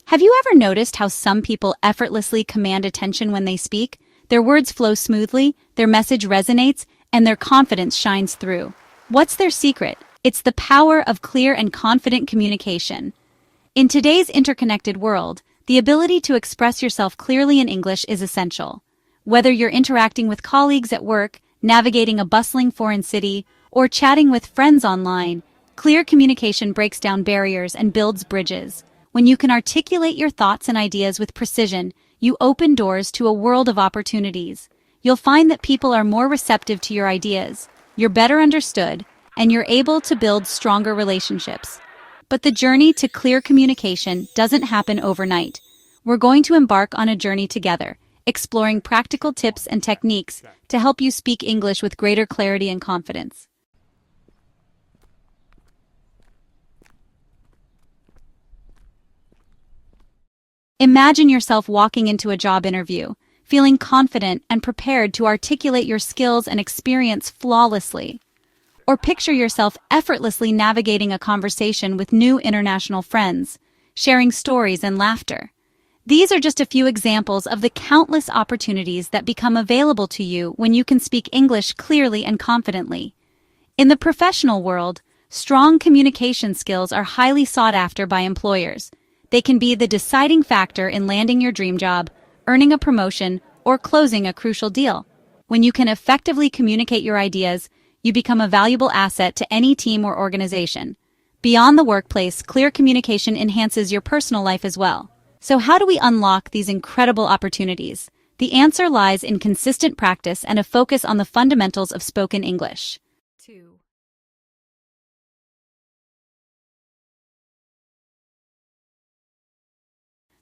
Have you ever noticed how some people effortlessly command attention when they speak? Their words flow smoothly, their message resonates, and their confidence shines through. What's their secret? It's the power of clear and confident communication. In today's interconnected world, the ability to express yourself clearly in English is essential. Whether you're interacting with colleagues at work, navigating a bustling foreign city, or chatting with friends online, clear communication breaks down barriers and builds bridges. When you can articulate your thoughts and ideas with precision, you open doors to a world of opportunities. You'll find that people are more receptive to your ideas, you're better understood, and you're able to build stronger relationships. But the journey to clear communication doesn't happen overnight. We're going to embark on a journey together, exploring practical tips and techniques to help you speak English with greater clarity and confidence. Imagine yourself walking into a job interview, feeling confident and prepared to articulate your skills and experience flawlessly. Or picture yourself effortlessly navigating a conversation with new international friends, sharing stories and laughter. These are just a few examples of the countless opportunities that become available to you when you can speak English clearly and confidently. In the professional world, strong communication skills are highly sought after by employers. They can be the deciding factor in landing your dream job, earning a promotion, or closing a crucial deal. When you can effectively communicate your ideas, you become a valuable asset to any team or organization. Beyond the workplace, clear communication enhances your personal life as well. So how do we unlock these incredible opportunities? The answer lies in consistent practice and a focus on the fundamentals of spoken English. 2.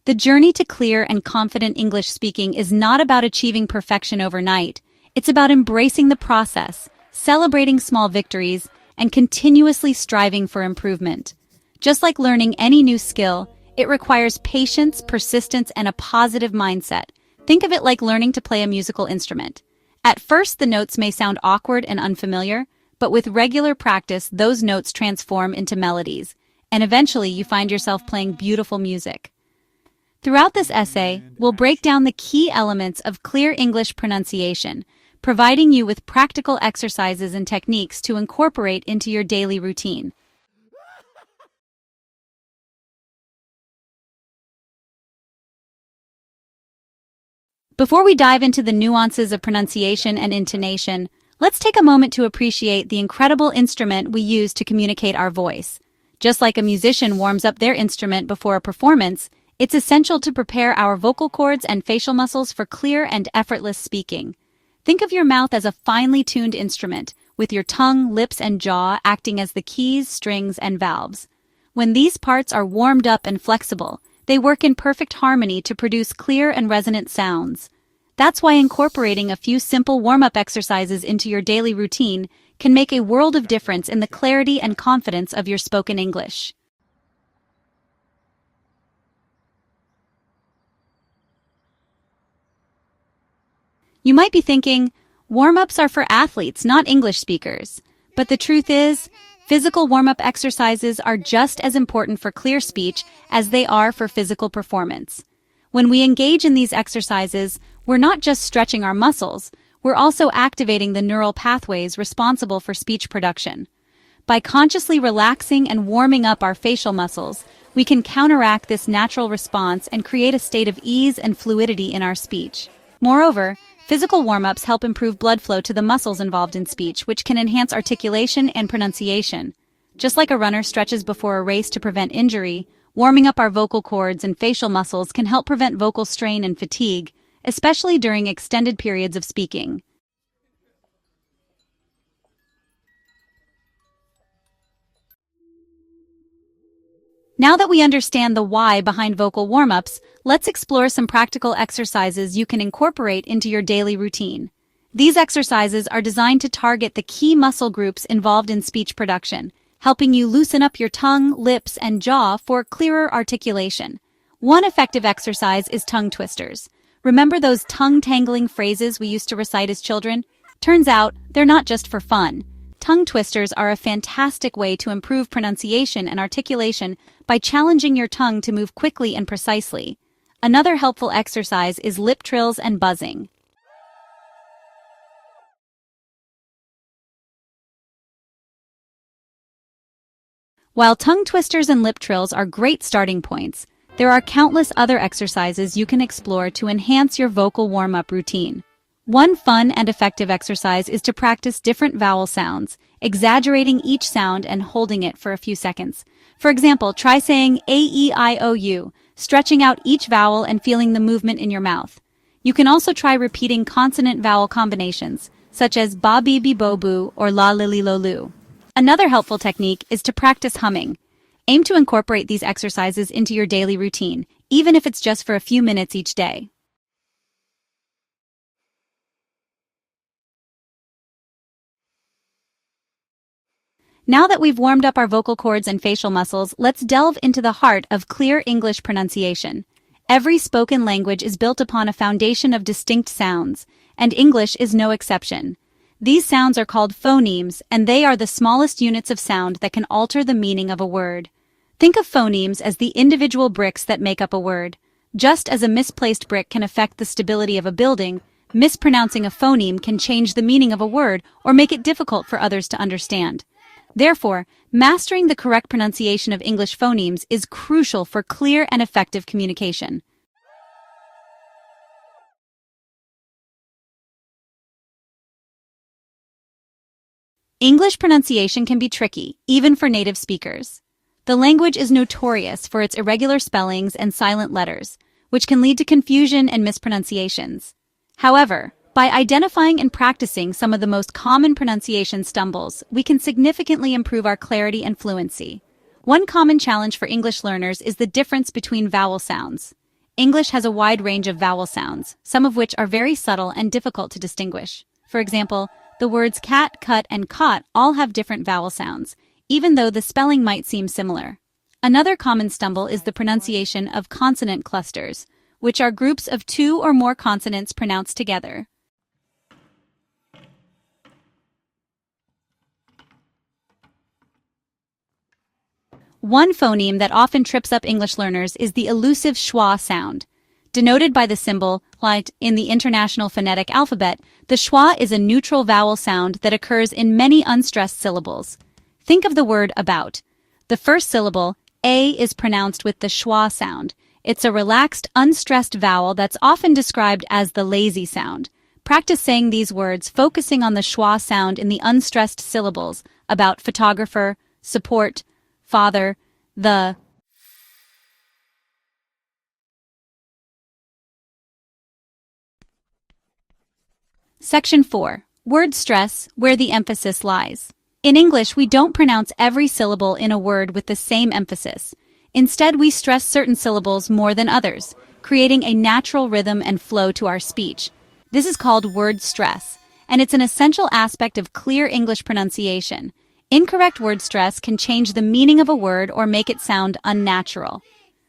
The journey to clear and confident English speaking is not about achieving perfection overnight. It's about embracing the process, celebrating small victories, and continuously striving for improvement. Just like learning any new skill, it requires patience, persistence, and a positive mindset. Think of it like learning to play a musical instrument. At first, the notes may sound awkward and unfamiliar, but with regular practice, those notes transform into melodies, and eventually you find yourself playing beautiful music. Throughout this essay, we'll break down the key elements of clear English pronunciation, providing you with practical exercises and techniques to incorporate into your daily routine. Before we dive into the nuances of pronunciation and intonation, let's take a moment to appreciate the incredible instrument we use to communicate our voice. Just like a musician warms up their instrument before a performance, it's essential to prepare our vocal cords and facial muscles for clear and effortless speaking. Think of your mouth as a finely tuned instrument, with your tongue, lips, and jaw acting as the keys, strings, and valves. When these parts are warmed up and flexible, they work in perfect harmony to produce clear and resonant sounds. That's why incorporating a few simple warm-up exercises into your daily routine can make a world of difference in the clarity and confidence of your spoken English. You might be thinking, warm-ups are for athletes, not English speakers. But the truth is, physical warm-up exercises are just as important for clear speech as they are for physical performance. When we engage in these exercises, we're not just stretching our muscles, we're also activating the neural pathways responsible for speech production. By consciously relaxing and warming up our facial muscles, we can counteract this natural response and create a state of ease and fluidity in our speech. Moreover, physical warm-ups help improve blood flow to the muscles involved in speech, which can enhance articulation and pronunciation. Just like a runner stretches before a race to prevent injury, warming up our vocal cords and facial muscles can help prevent vocal strain and fatigue, especially during extended periods of speaking. Now that we understand the why behind vocal warm-ups, let's explore some practical exercises you can incorporate into your daily routine. These exercises are designed to target the key muscle groups involved in speech production, helping you loosen up your tongue, lips, and jaw for clearer articulation. One effective exercise is tongue twisters. Remember those tongue-tangling phrases we used to recite as children? Turns out, they're not just for fun. Tongue twisters are a fantastic way to improve pronunciation and articulation by challenging your tongue to move quickly and precisely. Another helpful exercise is lip trills and buzzing. While tongue twisters and lip trills are great starting points, there are countless other exercises you can explore to enhance your vocal warm-up routine. One fun and effective exercise is to practice different vowel sounds, exaggerating each sound and holding it for a few seconds. For example, try saying A-E-I-O-U, stretching out each vowel and feeling the movement in your mouth. You can also try repeating consonant-vowel combinations, such as ba-bi-bi-bo-boo or la-li-li-lo-lu. Another helpful technique is to practice humming. Aim to incorporate these exercises into your daily routine, even if it's just for a few minutes each day. Now that we've warmed up our vocal cords and facial muscles, let's delve into the heart of clear English pronunciation. Every spoken language is built upon a foundation of distinct sounds, and English is no exception. These sounds are called phonemes, and they are the smallest units of sound that can alter the meaning of a word. Think of phonemes as the individual bricks that make up a word. Just as a misplaced brick can affect the stability of a building, mispronouncing a phoneme can change the meaning of a word or make it difficult for others to understand. Therefore, mastering the correct pronunciation of English phonemes is crucial for clear and effective communication. English pronunciation can be tricky, even for native speakers. The language is notorious for its irregular spellings and silent letters, which can lead to confusion and mispronunciations. However, by identifying and practicing some of the most common pronunciation stumbles, we can significantly improve our clarity and fluency. One common challenge for English learners is the difference between vowel sounds. English has a wide range of vowel sounds, some of which are very subtle and difficult to distinguish. For example, the words cat, cut, and caught all have different vowel sounds, even though the spelling might seem similar. Another common stumble is the pronunciation of consonant clusters, which are groups of two or more consonants pronounced together. One phoneme that often trips up English learners is the elusive schwa sound. Denoted by the symbol, like in the International Phonetic Alphabet, the schwa is a neutral vowel sound that occurs in many unstressed syllables. Think of the word about. The first syllable, A, is pronounced with the schwa sound. It's a relaxed, unstressed vowel that's often described as the lazy sound. Practice saying these words, focusing on the schwa sound in the unstressed syllables, about photographer, support, father, the. Section 4. Word stress, where the emphasis lies. In English, we don't pronounce every syllable in a word with the same emphasis. Instead, we stress certain syllables more than others, creating a natural rhythm and flow to our speech. This is called word stress, and it's an essential aspect of clear English pronunciation. Incorrect word stress can change the meaning of a word or make it sound unnatural.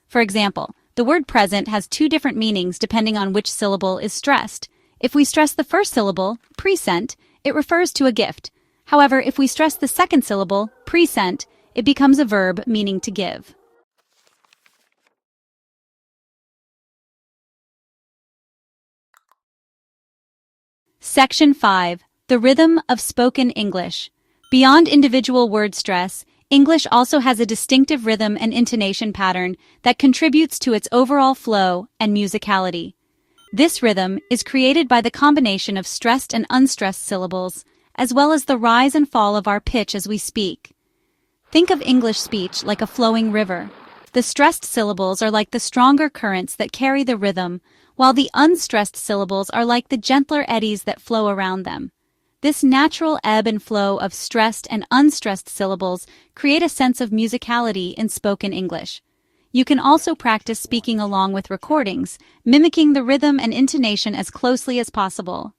For example, the word present has two different meanings depending on which syllable is stressed. If we stress the first syllable, present, it refers to a gift. However, if we stress the second syllable, present, it becomes a verb meaning to give. Section 5. The rhythm of spoken English. Beyond individual word stress, English also has a distinctive rhythm and intonation pattern that contributes to its overall flow and musicality. This rhythm is created by the combination of stressed and unstressed syllables, as well as the rise and fall of our pitch as we speak. Think of English speech like a flowing river. The stressed syllables are like the stronger currents that carry the rhythm, while the unstressed syllables are like the gentler eddies that flow around them. This natural ebb and flow of stressed and unstressed syllables create a sense of musicality in spoken English. You can also practice speaking along with recordings, mimicking the rhythm and intonation as closely as possible.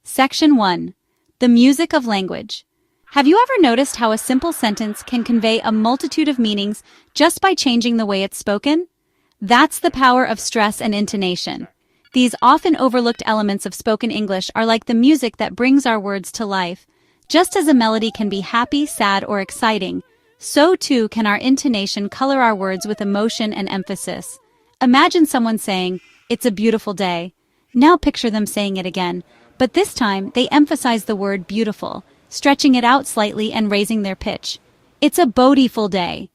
Section 1. The music of language. Have you ever noticed how a simple sentence can convey a multitude of meanings just by changing the way it's spoken? That's the power of stress and intonation. These often overlooked elements of spoken English are like the music that brings our words to life. Just as a melody can be happy, sad, or exciting, so too can our intonation color our words with emotion and emphasis. Imagine someone saying, "It's a beautiful day." Now picture them saying it again, but this time they emphasize the word beautiful, stretching it out slightly and raising their pitch. "It's a beautiful day."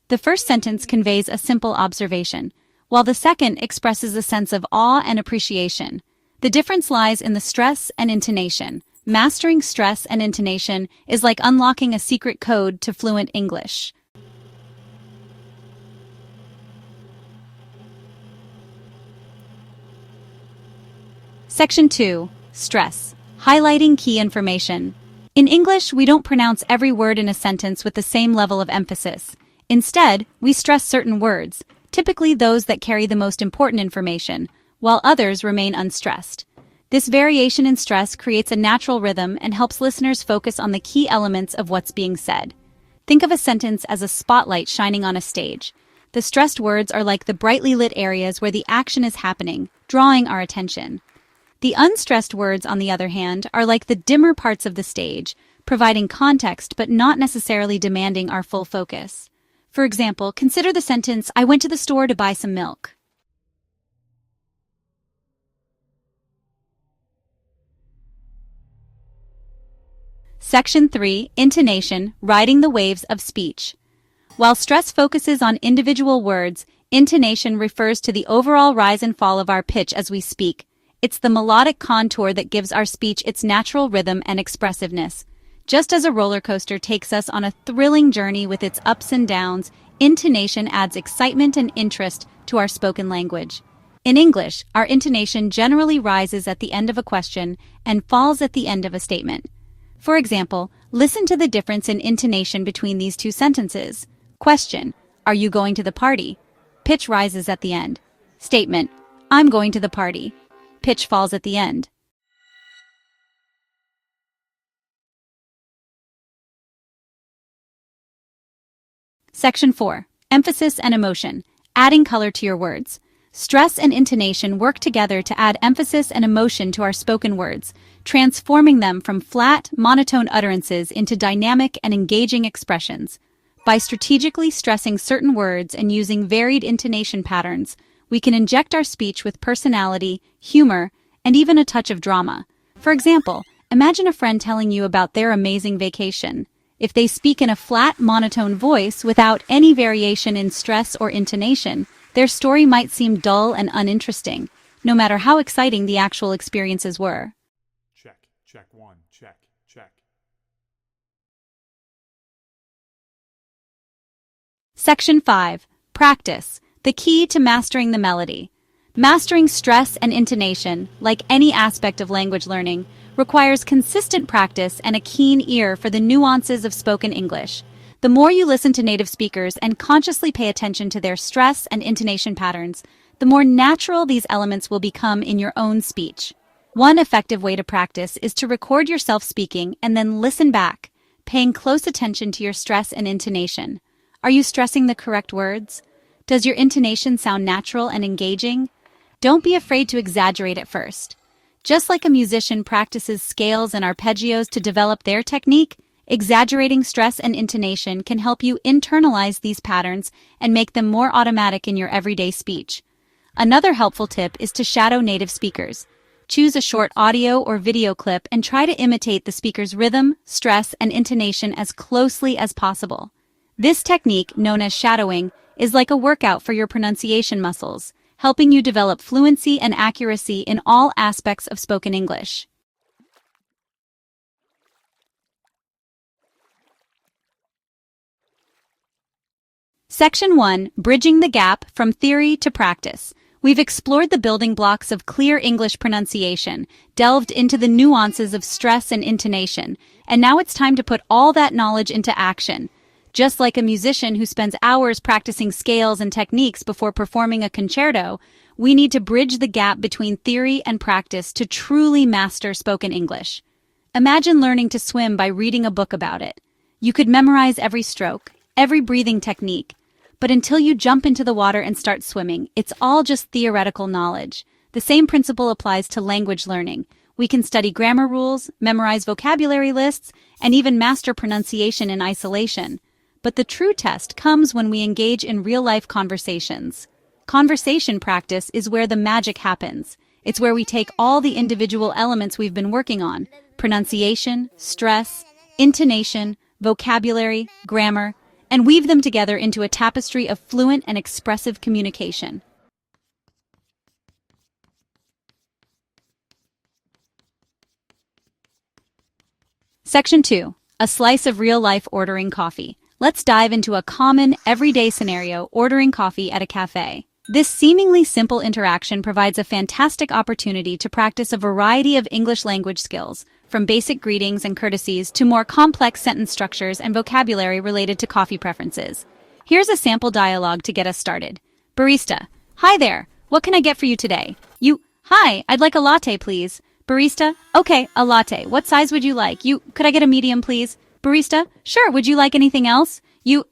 The first sentence conveys a simple observation, while the second expresses a sense of awe and appreciation. The difference lies in the stress and intonation. Mastering stress and intonation is like unlocking a secret code to fluent English. Section 2. Stress. Highlighting key information. In English, we don't pronounce every word in a sentence with the same level of emphasis. Instead, we stress certain words, typically those that carry the most important information, while others remain unstressed. This variation in stress creates a natural rhythm and helps listeners focus on the key elements of what's being said. Think of a sentence as a spotlight shining on a stage. The stressed words are like the brightly lit areas where the action is happening, drawing our attention. The unstressed words, on the other hand, are like the dimmer parts of the stage, providing context but not necessarily demanding our full focus. For example, consider the sentence, "I went to the store to buy some milk." Section 3. Intonation, riding the waves of speech. While stress focuses on individual words, intonation refers to the overall rise and fall of our pitch as we speak. It's the melodic contour that gives our speech its natural rhythm and expressiveness. Just as a roller coaster takes us on a thrilling journey with its ups and downs, intonation adds excitement and interest to our spoken language. In English, our intonation generally rises at the end of a question and falls at the end of a statement. For example, listen to the difference in intonation between these two sentences. Question, "Are you going to the party?" Pitch rises at the end. Statement, "I'm going to the party." Pitch falls at the end. Section 4. Emphasis and emotion, adding color to your words. Stress and intonation work together to add emphasis and emotion to our spoken words, transforming them from flat, monotone utterances into dynamic and engaging expressions. By strategically stressing certain words and using varied intonation patterns, we can inject our speech with personality, humor, and even a touch of drama. For example, imagine a friend telling you about their amazing vacation. If they speak in a flat, monotone voice without any variation in stress or intonation, their story might seem dull and uninteresting, no matter how exciting the actual experiences were. Check one, check. Section 5. Practice, the key to mastering the melody. Mastering stress and intonation, like any aspect of language learning, requires consistent practice and a keen ear for the nuances of spoken English. The more you listen to native speakers and consciously pay attention to their stress and intonation patterns, the more natural these elements will become in your own speech. One effective way to practice is to record yourself speaking and then listen back, paying close attention to your stress and intonation. Are you stressing the correct words? Does your intonation sound natural and engaging? Don't be afraid to exaggerate at first. Just like a musician practices scales and arpeggios to develop their technique, exaggerating stress and intonation can help you internalize these patterns and make them more automatic in your everyday speech. Another helpful tip is to shadow native speakers. Choose a short audio or video clip and try to imitate the speaker's rhythm, stress, and intonation as closely as possible. This technique, known as shadowing, is like a workout for your pronunciation muscles, helping you develop fluency and accuracy in all aspects of spoken English. Section 1. Bridging the gap from theory to practice. We've explored the building blocks of clear English pronunciation, delved into the nuances of stress and intonation, and now it's time to put all that knowledge into action. Just like a musician who spends hours practicing scales and techniques before performing a concerto, we need to bridge the gap between theory and practice to truly master spoken English. Imagine learning to swim by reading a book about it. You could memorize every stroke, every breathing technique, but until you jump into the water and start swimming, it's all just theoretical knowledge. The same principle applies to language learning. We can study grammar rules, memorize vocabulary lists, and even master pronunciation in isolation. But the true test comes when we engage in real-life conversations. Conversation practice is where the magic happens. It's where we take all the individual elements we've been working on: pronunciation, stress, intonation, vocabulary, grammar, and weave them together into a tapestry of fluent and expressive communication. Section 2. A slice of real-life ordering coffee. Let's dive into a common, everyday scenario: ordering coffee at a cafe. This seemingly simple interaction provides a fantastic opportunity to practice a variety of English language skills, from basic greetings and courtesies to more complex sentence structures and vocabulary related to coffee preferences. Here's a sample dialogue to get us started. Barista: Hi there, what can I get for you today? Hi, I'd like a latte, please. Barista: Okay, a latte. What size would you like? Could I get a medium, please? Barista: Sure, would you like anything else?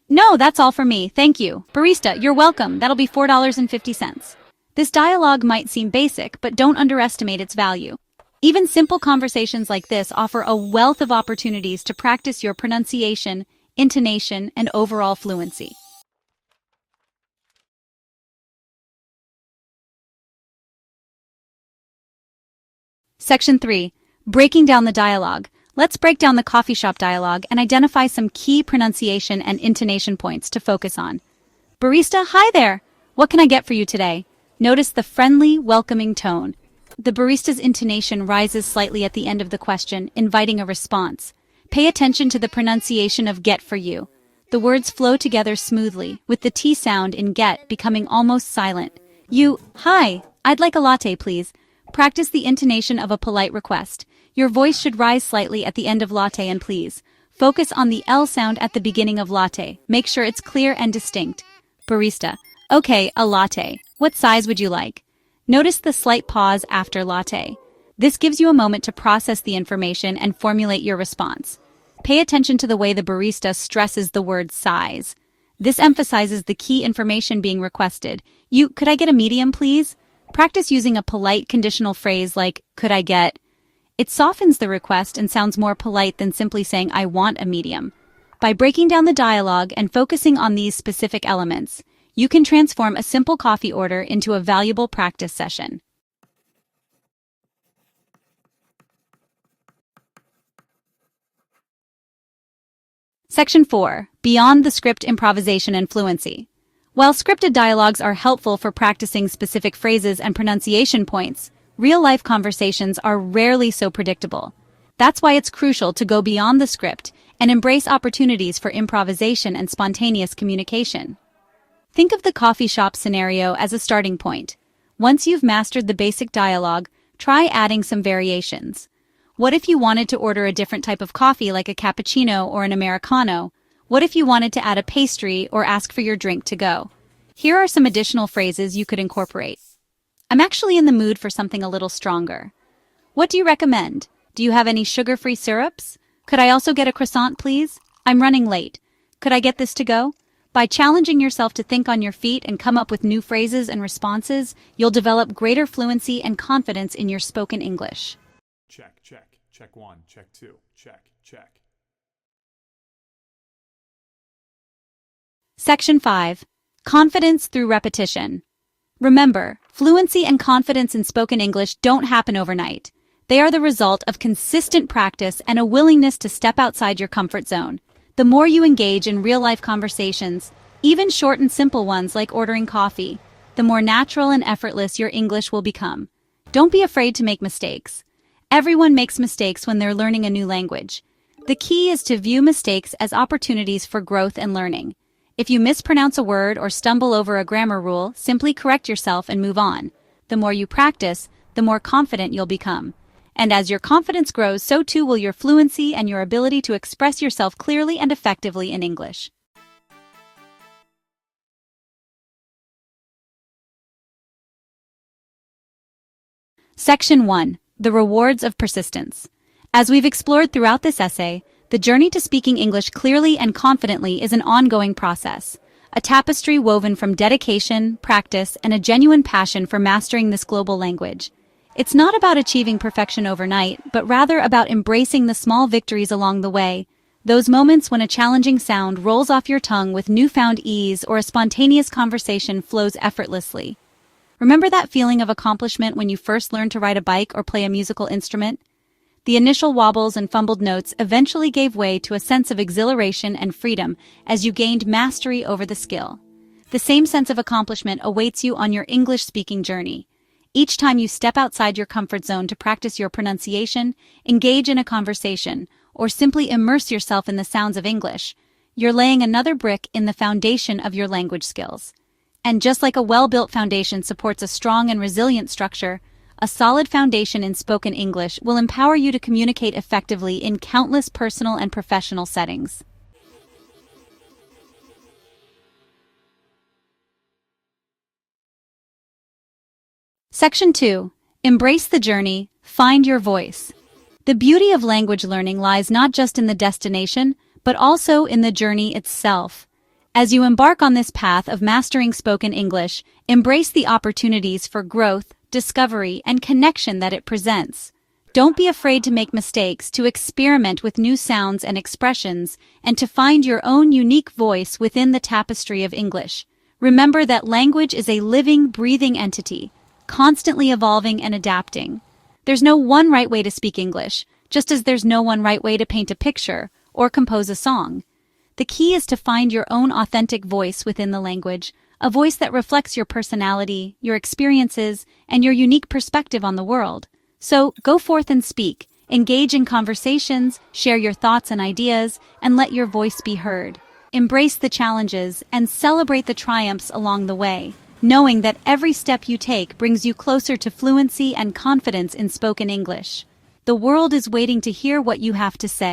No, that's all for me, thank you. Barista: You're welcome, that'll be $4.50. This dialogue might seem basic, but don't underestimate its value. Even simple conversations like this offer a wealth of opportunities to practice your pronunciation, intonation, and overall fluency. Section 3. Breaking down the dialogue. Let's break down the coffee shop dialogue and identify some key pronunciation and intonation points to focus on. Barista: Hi there, what can I get for you today? Notice the friendly, welcoming tone. The barista's intonation rises slightly at the end of the question, inviting a response. Pay attention to the pronunciation of get for you. The words flow together smoothly, with the T sound in get becoming almost silent. Hi, I'd like a latte, please. Practice the intonation of a polite request. Your voice should rise slightly at the end of latte and please. Focus on the L sound at the beginning of latte. Make sure it's clear and distinct. Barista: Okay, a latte. What size would you like? Notice the slight pause after latte. This gives you a moment to process the information and formulate your response. Pay attention to the way the barista stresses the word size. This emphasizes the key information being requested. Could I get a medium, please? Practice using a polite conditional phrase like, could I get? It softens the request and sounds more polite than simply saying, I want a medium. By breaking down the dialogue and focusing on these specific elements, you can transform a simple coffee order into a valuable practice session. Section 4. Beyond the script: improvisation and fluency. While scripted dialogues are helpful for practicing specific phrases and pronunciation points, real-life conversations are rarely so predictable. That's why it's crucial to go beyond the script and embrace opportunities for improvisation and spontaneous communication. Think of the coffee shop scenario as a starting point. Once you've mastered the basic dialogue, try adding some variations. What if you wanted to order a different type of coffee, like a cappuccino or an Americano? What if you wanted to add a pastry or ask for your drink to go? Here are some additional phrases you could incorporate. I'm actually in the mood for something a little stronger. What do you recommend? Do you have any sugar-free syrups? Could I also get a croissant, please? I'm running late. Could I get this to go? By challenging yourself to think on your feet and come up with new phrases and responses, you'll develop greater fluency and confidence in your spoken English. Check, check. Check 1, check 2, check, check. Section 5. Confidence through repetition. Remember, fluency and confidence in spoken English don't happen overnight. They are the result of consistent practice and a willingness to step outside your comfort zone. The more you engage in real-life conversations, even short and simple ones like ordering coffee, the more natural and effortless your English will become. Don't be afraid to make mistakes. Everyone makes mistakes when they're learning a new language. The key is to view mistakes as opportunities for growth and learning. If you mispronounce a word or stumble over a grammar rule, simply correct yourself and move on. The more you practice, the more confident you'll become. And as your confidence grows, so too will your fluency and your ability to express yourself clearly and effectively in English. Section 1. The rewards of persistence. As we've explored throughout this essay, the journey to speaking English clearly and confidently is an ongoing process. a tapestry woven from dedication, practice, and a genuine passion for mastering this global language. It's not about achieving perfection overnight, but rather about embracing the small victories along the way, those moments when a challenging sound rolls off your tongue with newfound ease or a spontaneous conversation flows effortlessly. Remember that feeling of accomplishment when you first learned to ride a bike or play a musical instrument? The initial wobbles and fumbled notes eventually gave way to a sense of exhilaration and freedom as you gained mastery over the skill. The same sense of accomplishment awaits you on your English-speaking journey. Each time you step outside your comfort zone to practice your pronunciation, engage in a conversation, or simply immerse yourself in the sounds of English, you're laying another brick in the foundation of your language skills. And just like a well-built foundation supports a strong and resilient structure, a solid foundation in spoken English will empower you to communicate effectively in countless personal and professional settings. Section 2. Embrace the journey, find your voice. The beauty of language learning lies not just in the destination, but also in the journey itself. As you embark on this path of mastering spoken English, embrace the opportunities for growth, discovery, and connection that it presents. Don't be afraid to make mistakes, to experiment with new sounds and expressions, and to find your own unique voice within the tapestry of English. Remember that language is a living, breathing entity, constantly evolving and adapting. There's no one right way to speak English, just as there's no one right way to paint a picture or compose a song. The key is to find your own authentic voice within the language, a voice that reflects your personality, your experiences, and your unique perspective on the world. So go forth and speak, engage in conversations, share your thoughts and ideas, and let your voice be heard. Embrace the challenges and celebrate the triumphs along the way, knowing that every step you take brings you closer to fluency and confidence in spoken English. The world is waiting to hear what you have to say.